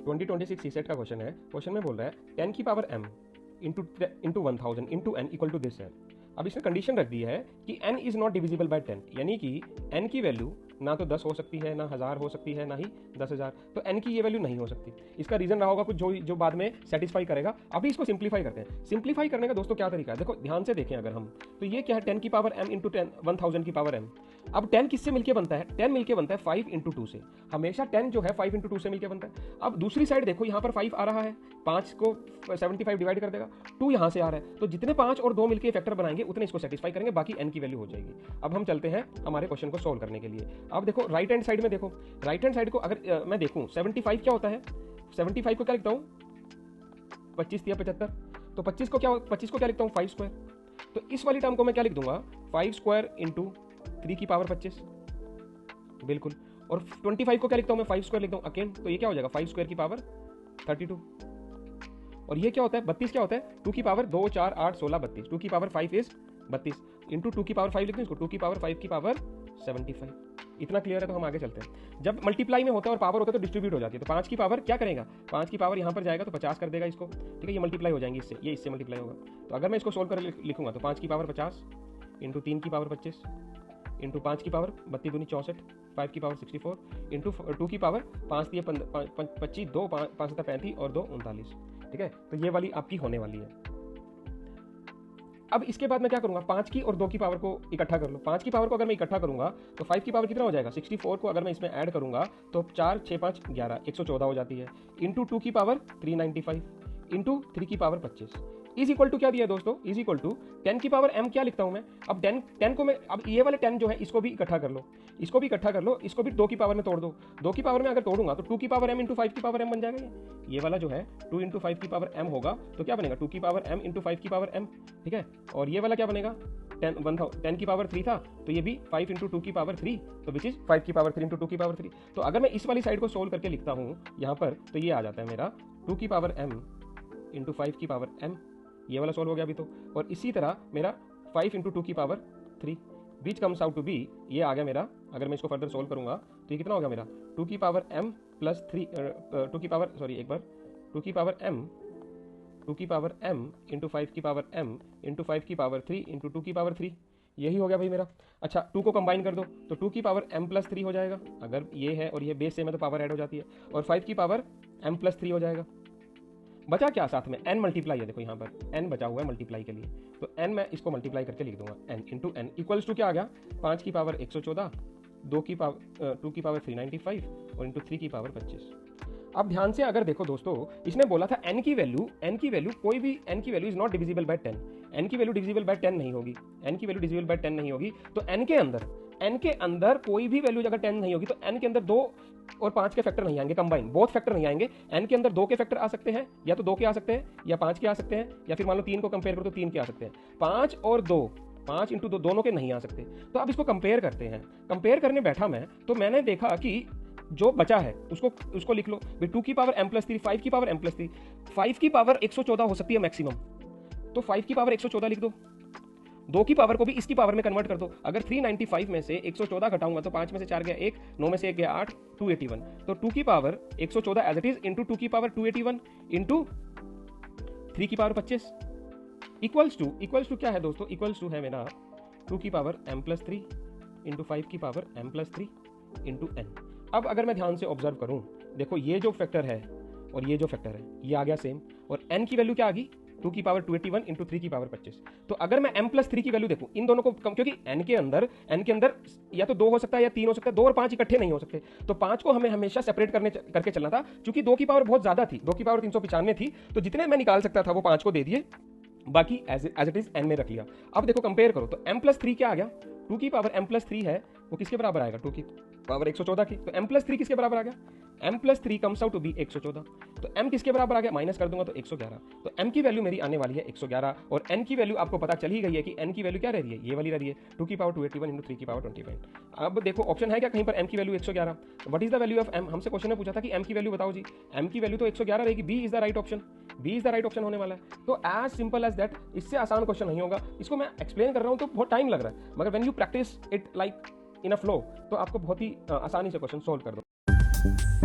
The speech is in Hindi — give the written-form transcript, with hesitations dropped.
2026 सीसेट का क्वेश्चन है। क्वेश्चन में बोल रहा है 10 की power m into 1000 into n equal to this है। अब इसने कंडीशन रख दी है कि n is not divisible by 10, यानी कि n की वैल्यू ना तो 10 हो सकती है, ना 1000 हो सकती है, ना ही 10,000। तो n की ये वैल्यू नहीं हो सकती। इसका रीजन रहा होगा कुछ जो बाद में सेटिस्फाई करेगा। अभी इसको सिंप्लीफाई करते हैं। सिंप्लीफाई करने का दोस्तों क्या तरीका है, देखो ध्यान से देखें अगर हम, तो ये क्या है 10 की पावर m इंटू 1000 की पावर m। अब 10 किससे मिलके बनता है, 10 मिलके बनता है 5 इंटू 2 से। हमेशा 10 जो है 5 इंटू 2 से मिलके बनता है। अब दूसरी साइड देखो, यहाँ पर 5 आ रहा है, 5 को 75 डिवाइड कर देगा, 2 यहाँ से आ रहा है, तो जितने 5 और 2 मिलके फैक्टर बनाएंगे उतने इसको सेटिस्फाई करेंगे, बाकी n की वैल्यू हो जाएगी। अब हम चलते हैं हमारे क्वेश्चन को सोल्व करने के लिए। अब देखो राइट हैंड साइड में देखो, राइट हैंड साइड को अगर मैं देखूं 75 क्या होता है, 75 को क्या लिखता हूँ 25 या 75, तो 25 को क्या लिखता हूँ 5 स्क्वायर। तो इस वाली टर्म को मैं क्या लिख दूंगा 5 स्क्वायर इंटू 3 की पावर 25, बिल्कुल। और 25 को क्या लिखता हूँ मैं 5 स्क्वायर लिखता हूँ अगेन, तो ये क्या हो जाएगा 5 स्क्वायर की पावर 32। और ये क्या होता है 32 क्या होता है 2 की पावर 2 4 8 16 32, 2 की पावर 5 इज 32 इंटू 2 की पावर 5 लिखते हैं इसको, 2 की पावर 5 की पावर 75। इतना क्लियर है, तो हम आगे चलते हैं। जब मल्टीप्लाई में होता है और पावर होता है तो डिस्ट्रीब्यूट हो जाती है। तो 5 की पावर क्या करेगा, 5 की पावर यहाँ पर जाएगा तो 50 कर देगा इसको, ठीक है। ये मल्टीप्लाई हो जाएंगे इससे, ये इससे मल्टीप्लाई होगा। तो अगर मैं इसको सोल्व कर लिखूंगा तो 5 की पावर 50 इंटू 3 की पावर 25 इंटू 5 की पावर 32 दूनी 64, 5 की पावर 64 इंटू 2 की पावर 5 दिए 25, 2 5 35 और 2 39, ठीक है। तो ये वाली आपकी होने वाली है। अब इसके बाद मैं क्या करूंगा 5 की और 2 की पावर को इकट्ठा कर लो। 5 की पावर को अगर मैं इकट्ठा करूंगा तो 5 की पावर कितना हो जाएगा 64 को अगर मैं इसमें ऐड करूंगा तो 4 6 5 11 114 हो जाती है, इंटू 2 की पावर 395 इंटू 3 की पावर 25 इज इक्वल टू क्या दिया दोस्तों, इज इक्वल टू 10 की पावर m क्या लिखता हूं मैं। अब 10 को मैं, अब ये वाले 10 जो है इसको भी इकट्ठा कर लो, इसको भी इकट्ठा कर लो, इसको भी 2 की पावर में तोड़ दो। 2 की पावर में अगर तोड़ूंगा तो 2 की पावर m इंटू 5 की पावर m बन जाएगा। ये वाला जो है 2 इंटू 5 की पावर m होगा, तो क्या बनेगा 2 की पावर m इंटू 5 की पावर m, ठीक है। और ये वाला क्या बनेगा 10 की पावर 3 था, तो ये भी 5 इंटू 2 की पावर 3, तो विच इज 5 की पावर 3 इंटू 2 की पावर 3। तो अगर मैं इस वाली साइड को सोल्व करके लिखता हूँ यहाँ पर, तो ये आ जाता है मेरा 2 की पावर m इंटू 5 की पावर m, ये वाला सॉल्व हो गया अभी तो। और इसी तरह मेरा 5 इंटू 2 की power 3 which comes out to be, ये आ गया मेरा। अगर मैं इसको फर्दर सोल्व करूंगा तो ये कितना हो गया मेरा 2 की पावर m प्लस 3, 2 की पावर सॉरी एक बार 2 की पावर m इंटू 5 की पावर m इंटू 5 की पावर 3 इंटू 2 की पावर 3, यही हो गया भाई मेरा। अच्छा 2 को कंबाइन कर दो तो 2 की पावर m प्लस 3 हो जाएगा, अगर ये है और ये बेस सेम है तो पावर ऐड हो जाती है, और 5 की पावर m प्लस 3 हो जाएगा। बचा क्या साथ में n मल्टीप्लाई है, देखो यहाँ पर n बचा हुआ है मल्टीप्लाई के लिए, तो n मैं इसको मल्टीप्लाई करके लिख दूंगा n into n equals to क्या आ गया 5 की पावर 114, 2 की पावर 395 और इंटू 3 की पावर 25। अब ध्यान से अगर देखो दोस्तों, इसने बोला था n की वैल्यू कोई भी n की value is not divisible by 10, n की वैल्यू डिविजिबल बाय 10 नहीं होगी, n की वैल्यू डिविजिबल बाय 10 नहीं होगी। तो n के अंदर कोई भी वैल्यू अगर 10 नहीं होगी तो n के अंदर 2 और 5 के फैक्टर नहीं आएंगे, कंबाइन बोथ फैक्टर नहीं आएंगे। n के अंदर 2 के फैक्टर आ सकते हैं, या तो 2 के आ सकते हैं या 5 के आ सकते हैं, या फिर मान लो 3 को कंपेयर करो तो 3 के आ सकते हैं। 5 और 2 5 इंटू 2 दोनों के नहीं आ सकते। तो अब इसको कंपेयर करते हैं। कंपेयर करने बैठा मैं तो मैंने देखा कि जो बचा है उसको लिख लो 2 की पावर m प्लस 3, 5 की पावर m प्लस 3, 5 की पावर 114 हो सकती है मैक्सिमम, तो 5 की पावर 114 लिख दो। 2 की पावर को भी इसकी पावर में कन्वर्ट कर दो। अगर 395 में से 114 घटाऊंगा तो 5 में से 4 गया 1, 9 में से 1 गया 8, 281, तो 2 की power 114 as it is into 2 की पावर 281 इंटू 3 की पावर 25 इक्वल्स टू क्या है दोस्तों, इक्वल्स टू है मेरा 2 की पावर m प्लस 3 इंटू 5 की power m plus 3 into n। अब अगर मैं ध्यान से ऑब्जर्व करूं, देखो ये जो फैक्टर है और ये जो फैक्टर है ये आ गया सेम, और n की वैल्यू क्या आ गई 2 की पावर 281 इंटू 3 की पावर 25। तो अगर मैं m प्लस 3 की वैल्यू देखूं, इन दोनों को कम, क्योंकि n के अंदर या तो 2 हो सकता है या 3 हो सकता है, 2 और 5 इकट्ठे नहीं हो सकते, तो 5 को हमें हमेशा सेपरेट करके चलना था। क्योंकि 2 की पावर बहुत ज्यादा थी, 2 की पावर 395 थी, तो जितने मैं निकाल सकता था वो 5 को दे दिए, बाकी एज इट इज n में रख लिया। अब देखो कंपेयर करो तो m प्लस 3 क्या आ गया, 2 की पावर m प्लस 3 है वो किसके बराबर आएगा 2 की पावर 114 की, तो m प्लस 3 किसके बराबर आ गया, m plus 3 comes out to be 114, तो m किसके बराबर आ गया, माइनस कर दूंगा तो 111, तो m की वैल्यू मेरी आने वाली है 111, और n की वैल्यू आपको पता चल ही गई है कि n की वैल्यू क्या रह रही है, ये वाली रह रही है 2 की पावर 281 इंटू 3 की पावर 25। अब देखो ऑप्शन है क्या कहीं पर m की value 111, what is the value of m, हमसे क्वेश्चन में पूछा था कि m की वैल्यू बताओ जी, m की वैल्यू तो 111 रहेगी, b is the right option, B is the right option होने वाला है। तो एज सिंपल एज दैट, इससे आसान क्वेश्चन नहीं होगा। इसको मैं एक्सप्लेन कर रहा हूं तो बहुत टाइम लग रहा है, मगर when you practice it like in a flow तो आपको बहुत ही आसानी से क्वेश्चन सोल्व कर दो।